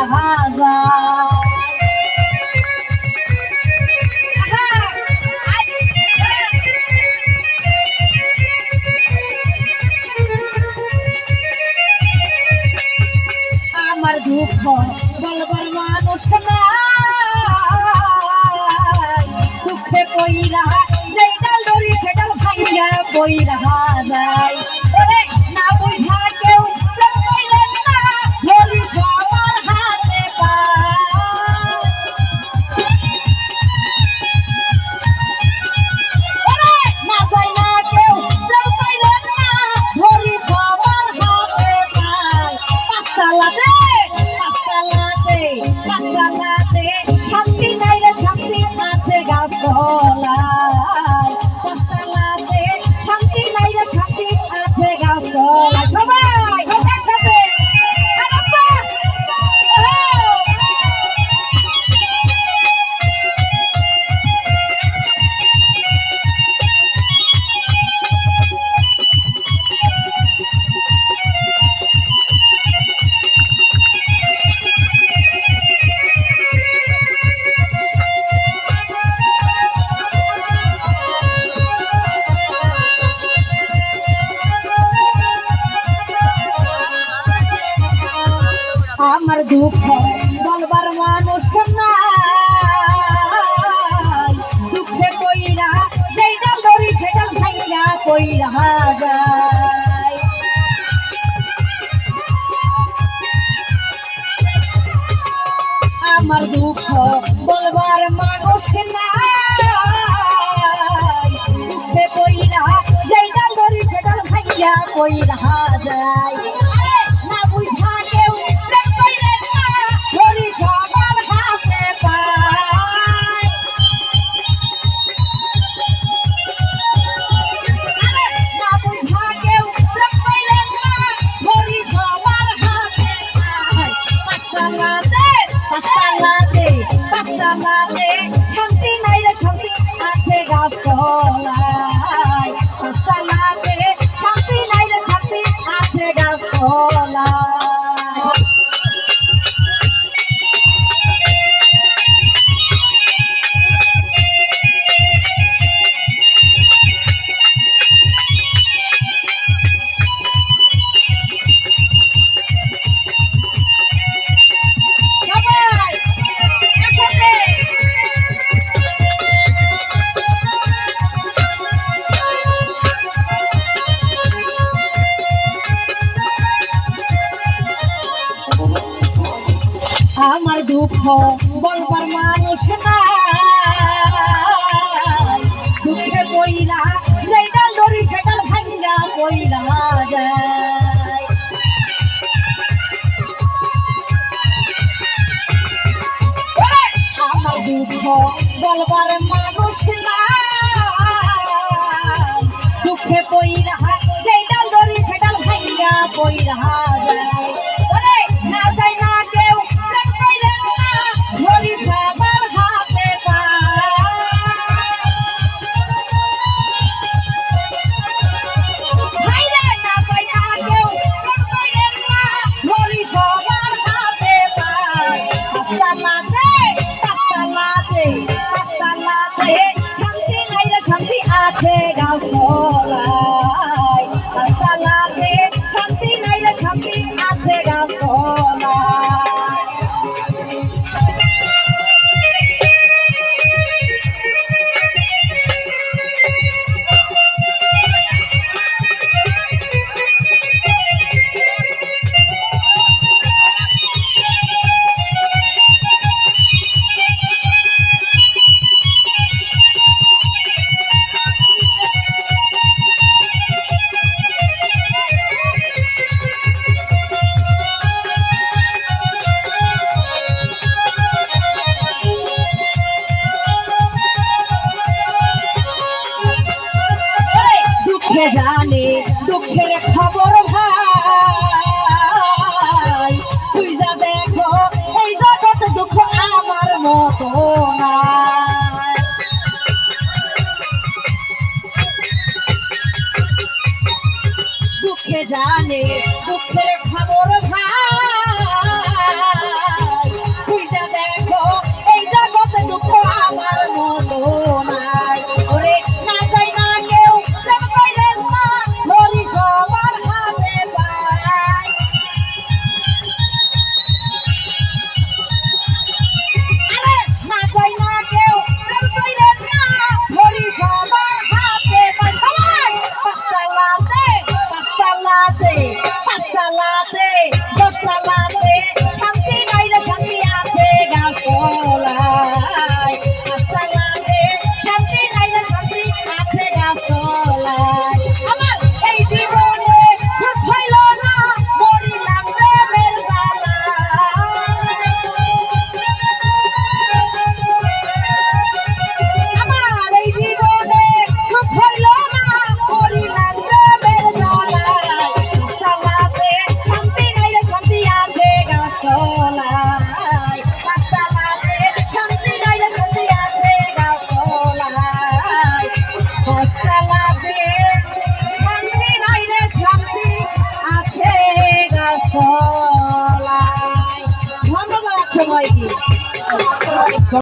রাহা যায়। আমার দুঃখ বলবার মানুষ নাই, দুঃখে পইরা যেই ডাল ধরি সেটাল ভাইয়া পইরা যায়। ওরে না বুঝা কেউ প্রেম কইরেন না, ধরি সবার হাতে পায়। ওরে না যায় না কেউ প্রেম কইরেন না, ধরি সবার হাতে পায়। পাঁচতলাতে পাঁচতলাতে শান্তি নাই রে, শান্তি আছে গাছতলায়। পাঁচতলাতে শান্তি নাই রে, শান্তি আছে গাছতলায়। সবাই একসাথে আমার দুঃখ বলবার মানুষ নাই, দুঃখে পইরা যেই ডাল ধরি সেটাল ভাইয়া পইরা যায়। আমার দুঃখ বলবার মানুষ নাই, দুঃখে পইরা যেই ডাল ধরি সেটাল ভাইয়া পইরা যায়। না বুঝা কেউ প্রেম কইরেন না, ধরি সবার হাতে পায়। না বুঝা কেউ প্রেম কইরেন না, ধরি সবার হাতে পায়। পাঁচতলাতে শান্তি নাই রে, শান্তি আছে গাছতলায়। পাঁচতলাতে শান্তি নাই রে, শান্তি আছে গাছতলায়। আমার দুঃখ বলবার মানুষ নাই, দুঃখে পইরা যেই ডাল ধরি সেটাল ভাঙ্গা পইরা যায়। আমার দুঃখ বলবার মানুষ নাই, দুঃখে পইরা যেই ডাল ধরি সেটাল ভাঙ্গা পইরা যায়। ওরে না যায় না কেউ প্রেম কইরেন না, ধরি সবার হাতে পায়। ভাইরে না যায় না কেউ প্রেম কইরেন না, ধরি সবার হাতে পায়। পাঁচতলাতে শান্তি নাই রে, শান্তি আছে গাছতলায়। পাঁচতলাতে শান্তি নাই রে, শান্তি আছে গাছতলায়। দুঃখে জানে দুঃখের খবর ভাই, তুই যা দেখো এই জগতে দুঃখ আমার মতো না। দুঃখে জানে দুঃখের খবর ভাই,